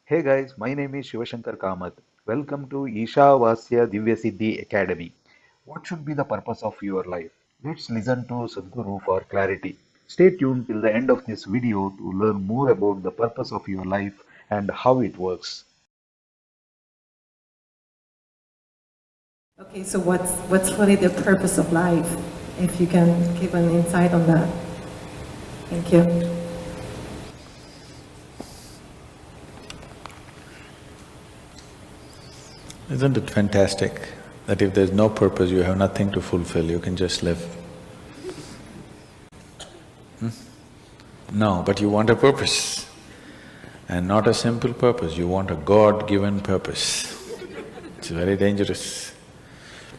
Hey guys, my name is Shivashankar Kamath. Welcome to Ishavasya Divya Siddhi Academy. What should be the purpose of your life? Let's listen to Sadhguru for clarity. Stay tuned till the end of this video to learn more about the purpose of your life and how it works. Okay, so what's really the purpose of life? If you can give an insight on that. Thank you. Isn't it fantastic that if there's no purpose, you have nothing to fulfill, you can just live? No, but you want a purpose. And not a simple purpose, you want a God-given purpose. It's very dangerous.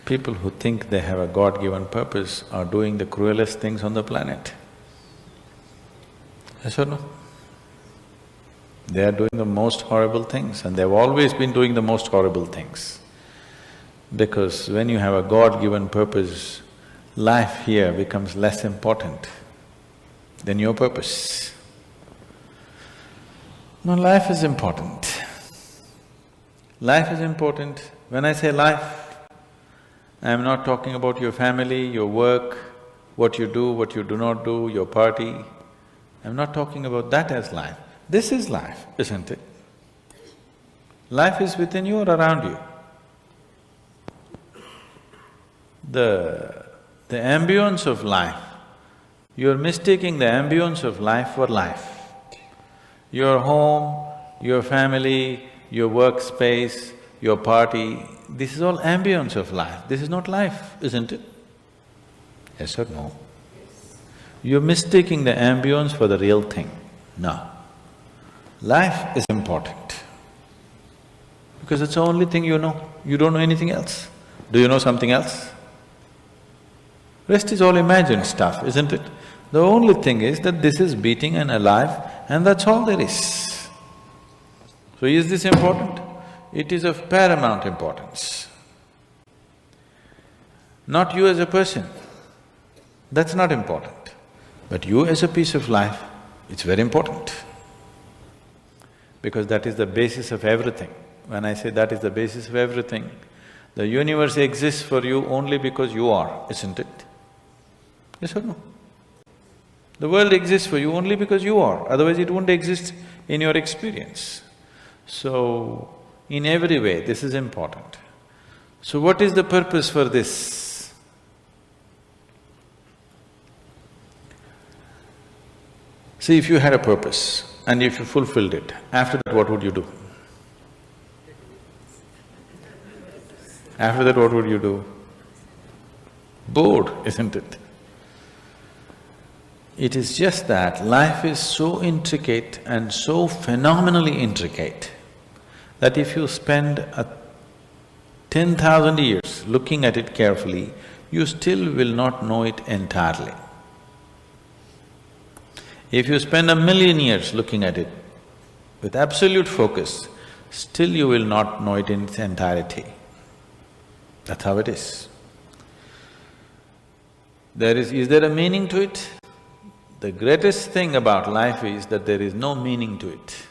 People who think they have a God-given purpose are doing the cruelest things on the planet. Yes or no? They are doing the most horrible things and they've always been doing the most horrible things. Because when you have a God-given purpose, life here becomes less important than your purpose. No, life is important. Life is important. When I say life, I am not talking about your family, your work, what you do not do, your party. I'm not talking about that as life. This is life, isn't it? Life is within you or around you. The ambience of life, you're mistaking the ambience of life for life. Your home, your family, your workspace, your party, this is all ambience of life. This is not life, isn't it? Yes or no? You're mistaking the ambience for the real thing. No. Life is important because it's the only thing you know. You don't know anything else. Do you know something else? Rest is all imagined stuff, isn't it? The only thing is that this is beating and alive and that's all there is. So is this important? It is of paramount importance. Not you as a person, that's not important. But you as a piece of life, it's very important. Because that is the basis of everything. When I say that is the basis of everything, the universe exists for you only because you are, isn't it? Yes or no? The world exists for you only because you are, otherwise it wouldn't exist in your experience. So, in every way, this is important. So what is the purpose for this? See, if you had a purpose and if you fulfilled it, after that what would you do? After that what would you do? Bored, isn't it? It is just that life is so intricate and so phenomenally intricate that if you spend 10,000 years looking at it carefully, you still will not know it entirely. If you spend 1,000,000 years looking at it with absolute focus, still you will not know it in its entirety. That's how it is. Is there a meaning to it? The greatest thing about life is that there is no meaning to it.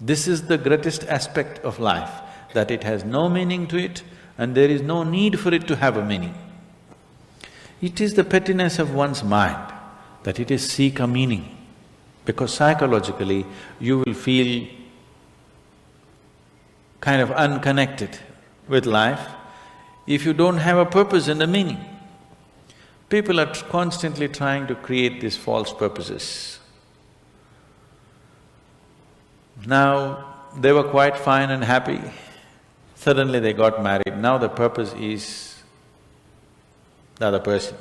This is the greatest aspect of life, that it has no meaning to it and there is no need for it to have a meaning. It is the pettiness of one's mind that it is seek a meaning, because psychologically you will feel kind of unconnected with life if you don't have a purpose and a meaning. People are constantly trying to create these false purposes. Now, they were quite fine and happy, suddenly they got married, now the purpose is the other person.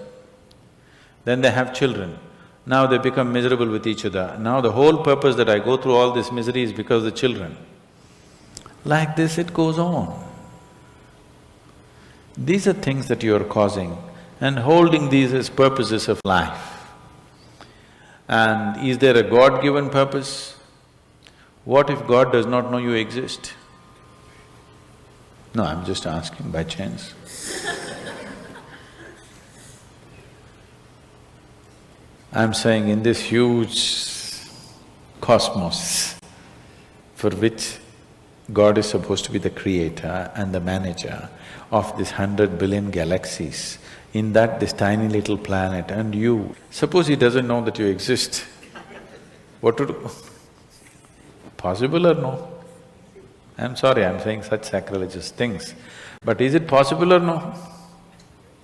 Then they have children, now they become miserable with each other, now the whole purpose that I go through all this misery is because of the children. Like this it goes on. These are things that you are causing and holding these as purposes of life. And is there a God-given purpose? What if God does not know you exist? No, I'm just asking by chance. I'm saying in this huge cosmos, for which God is supposed to be the creator and the manager of this 100 billion galaxies, in that this tiny little planet and you, suppose he doesn't know that you exist, what to do? Possible or no? I'm sorry, I'm saying such sacrilegious things, but is it possible or no?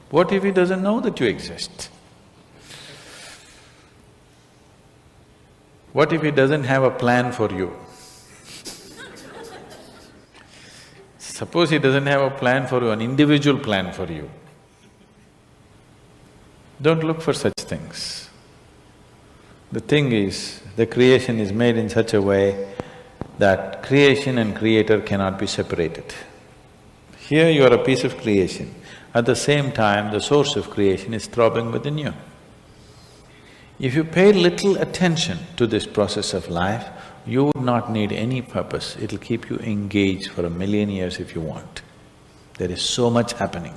What if he doesn't know that you exist? What if he doesn't have a plan for you? Suppose he doesn't have a plan for you, an individual plan for you. Don't look for such things. The thing is, the creation is made in such a way that creation and creator cannot be separated. Here you are a piece of creation, at the same time the source of creation is throbbing within you. If you pay little attention to this process of life, you would not need any purpose, it'll keep you engaged for 1,000,000 years if you want. There is so much happening.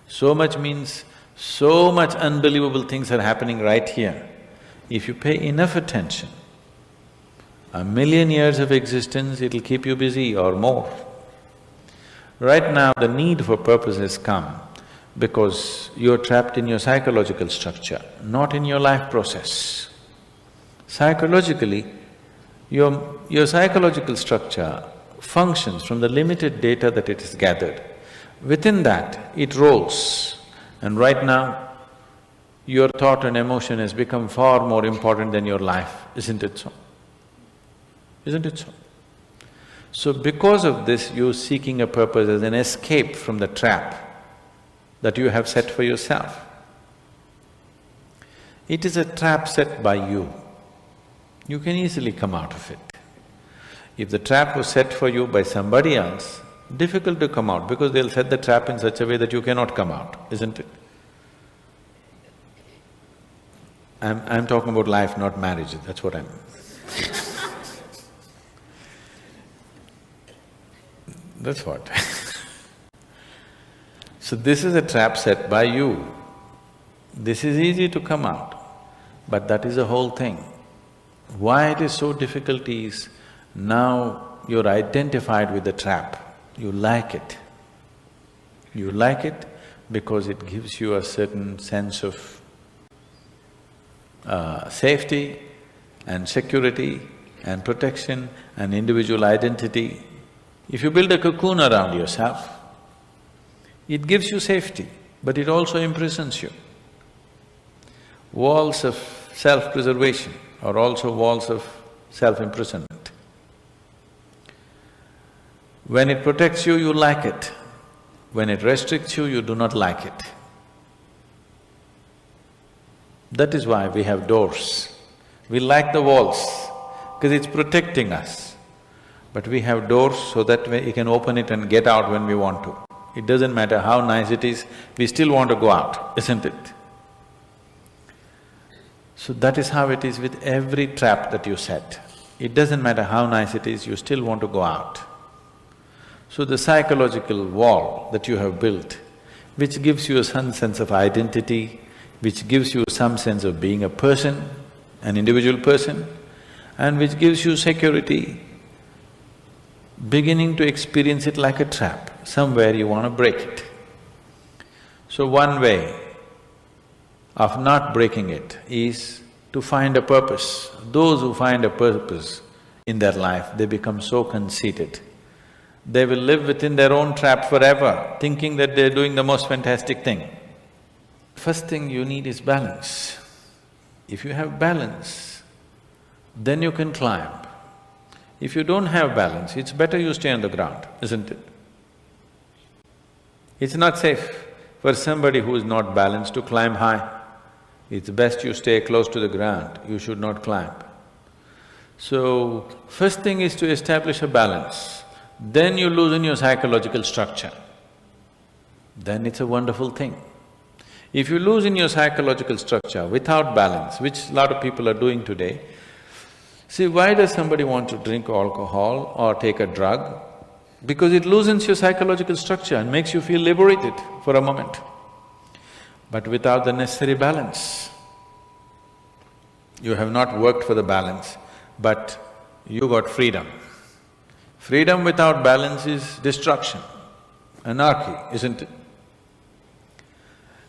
So much means so much unbelievable things are happening right here. If you pay enough attention, 1,000,000 years of existence, it'll keep you busy or more. Right now, the need for purpose has come because you're trapped in your psychological structure, not in your life process. Psychologically, your psychological structure functions from the limited data that it has gathered. Within that, it rolls. And right now, your thought and emotion has become far more important than your life, isn't it so? Isn't it so? So because of this, you're seeking a purpose as an escape from the trap that you have set for yourself. It is a trap set by you. You can easily come out of it. If the trap was set for you by somebody else, difficult to come out because they'll set the trap in such a way that you cannot come out, isn't it? I'm talking about life, not marriage, that's what I'm… That's what. So this is a trap set by you. This is easy to come out, but that is the whole thing. Why it is so difficult is, now you're identified with the trap, you like it. You like it because it gives you a certain sense of safety and security and protection and individual identity. If you build a cocoon around yourself, it gives you safety, but it also imprisons you. Walls of self-preservation are also walls of self-imprisonment. When it protects you, you like it. When it restricts you, you do not like it. That is why we have doors. We like the walls, because it's protecting us. But we have doors so that we can open it and get out when we want to. It doesn't matter how nice it is, we still want to go out, isn't it? So that is how it is with every trap that you set. It doesn't matter how nice it is, you still want to go out. So the psychological wall that you have built, which gives you some sense of identity, which gives you some sense of being a person, an individual person, and which gives you security, beginning to experience it like a trap, somewhere you want to break it. So one way of not breaking it is to find a purpose. Those who find a purpose in their life, they become so conceited. They will live within their own trap forever, thinking that they're doing the most fantastic thing. First thing you need is balance. If you have balance, then you can climb. If you don't have balance, it's better you stay on the ground, isn't it? It's not safe for somebody who is not balanced to climb high. It's best you stay close to the ground, you should not climb. So, first thing is to establish a balance, then you loosen your psychological structure. Then it's a wonderful thing. If you loosen your psychological structure without balance, which a lot of people are doing today, see, why does somebody want to drink alcohol or take a drug? Because it loosens your psychological structure and makes you feel liberated for a moment. But without the necessary balance, you have not worked for the balance, but you got freedom. Freedom without balance is destruction, anarchy, isn't it?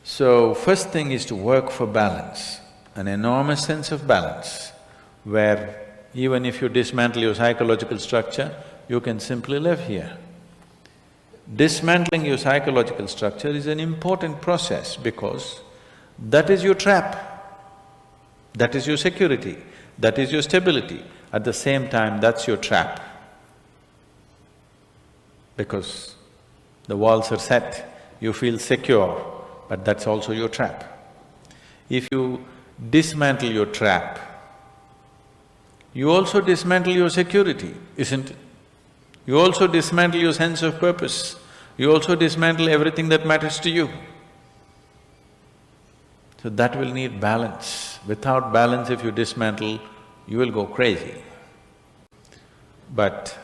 So, first thing is to work for balance, an enormous sense of balance, where even if you dismantle your psychological structure, you can simply live here. Dismantling your psychological structure is an important process because that is your trap, that is your security, that is your stability. At the same time, that's your trap. Because the walls are set, you feel secure, but that's also your trap. If you dismantle your trap, you also dismantle your security, isn't it? You also dismantle your sense of purpose. You also dismantle everything that matters to you. So that will need balance. Without balance, if you dismantle, you will go crazy. But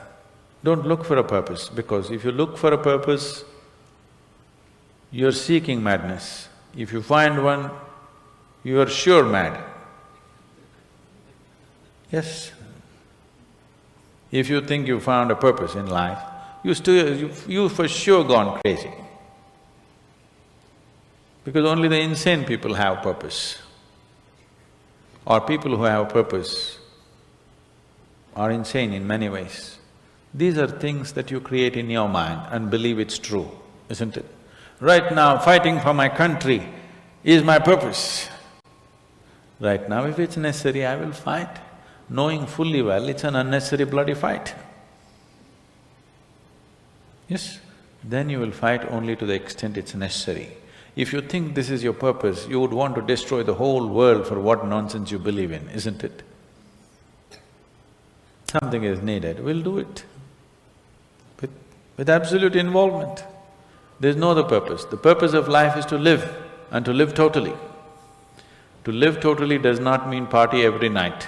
don't look for a purpose, because if you look for a purpose, you're seeking madness. If you find one, you are sure mad. Yes. If you think you found a purpose in life, you for sure gone crazy. Because only the insane people have purpose. Or people who have purpose are insane in many ways. These are things that you create in your mind and believe it's true, isn't it? Right now, fighting for my country is my purpose. Right now, if it's necessary, I will fight, knowing fully well it's an unnecessary bloody fight. Yes, then you will fight only to the extent it's necessary. If you think this is your purpose, you would want to destroy the whole world for what nonsense you believe in, isn't it? Something is needed, we'll do it. With absolute involvement. There's no other purpose. The purpose of life is to live, and to live totally. To live totally does not mean party every night.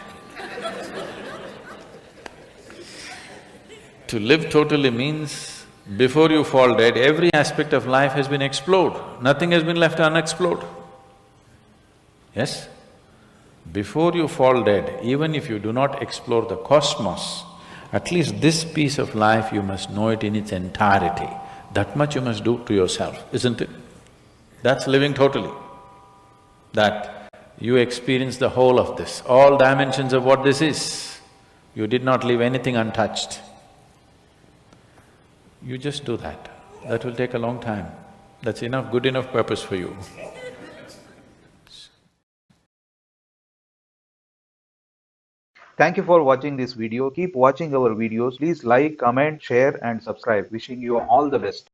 To live totally means, before you fall dead, every aspect of life has been explored, nothing has been left unexplored. Yes? Before you fall dead, even if you do not explore the cosmos, at least this piece of life you must know it in its entirety. That much you must do to yourself, isn't it? That's living totally. That you experience the whole of this, all dimensions of what this is. You did not leave anything untouched. You just do that. That will take a long time. That's enough, good enough purpose for you. Thank you for watching this video. Keep watching our videos. Please like, comment, share and subscribe. Wishing you all the best.